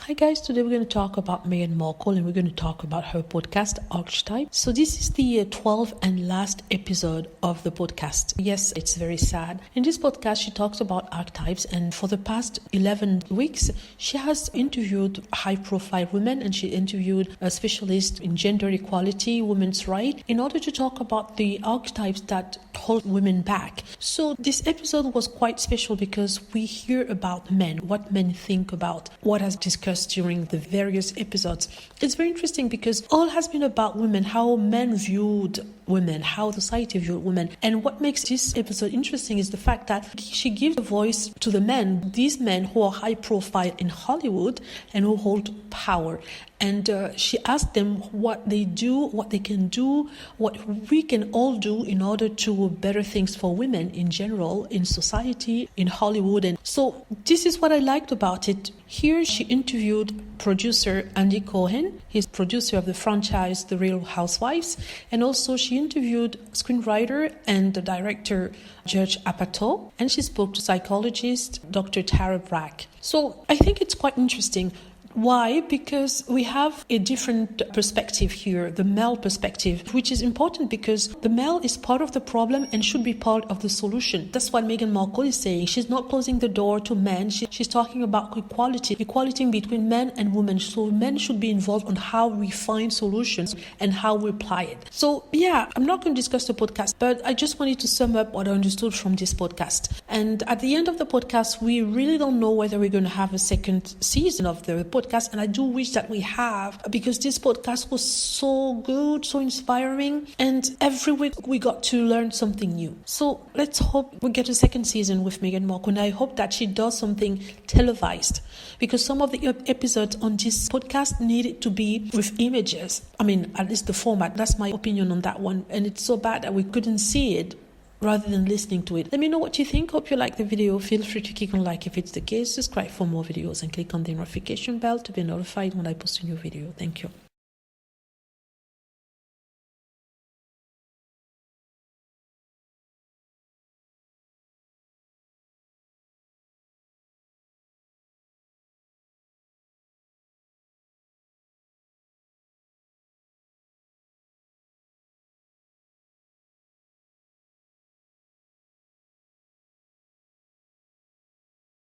Hi guys, today we're going to talk about Meghan Markle and we're going to talk about her podcast, Archetype. So this is the 12th and last episode of the podcast. Yes, it's very sad. In this podcast, she talks about archetypes, and for the past 11 weeks, she has interviewed high-profile women, and she interviewed a specialist in gender equality, women's rights, in order to talk about the archetypes that hold women back. So this episode was quite special because we hear about men, what men think about what has discussed during the various episodes. It's very interesting because all has been about women, how men viewed women, how society viewed women. And what makes this episode interesting is the fact that she gives a voice to the men, these men who are high profile in Hollywood and who hold power. And she asked them what they do, what they can do, what we can all do in order to better things for women in general, in society, in Hollywood. And so this is what I liked about it. Here she interviewed producer Andy Cohen. He's producer of the franchise The Real Housewives. And also she interviewed screenwriter and the director Judd Appatow. And she spoke to psychologist Dr. Trevor. So I think it's quite interesting. Why? Because we have a different perspective here, the male perspective, which is important because the male is part of the problem and should be part of the solution. That's what Meghan Markle is saying. She's not closing the door to men. She's talking about equality between men and women. So men should be involved on how we find solutions and how we apply it. So yeah, I'm not going to discuss the podcast, but I just wanted to sum up what I understood from this podcast. And at the end of the podcast, we really don't know whether we're going to have a second season of the podcast. And I do wish that we have, because this podcast was so good, so inspiring, and every week we got to learn something new. So let's hope we get a second season with Meghan Markle, and I hope that she does something televised, because some of the episodes on this podcast needed to be with images. I mean, at least the format. That's my opinion on that one, and it's so bad that we couldn't see it rather than listening to it. Let me know what you think. Hope you like the video. Feel free to click on like if it's the case. Subscribe for more videos and click on the notification bell to be notified when I post a new video. Thank you.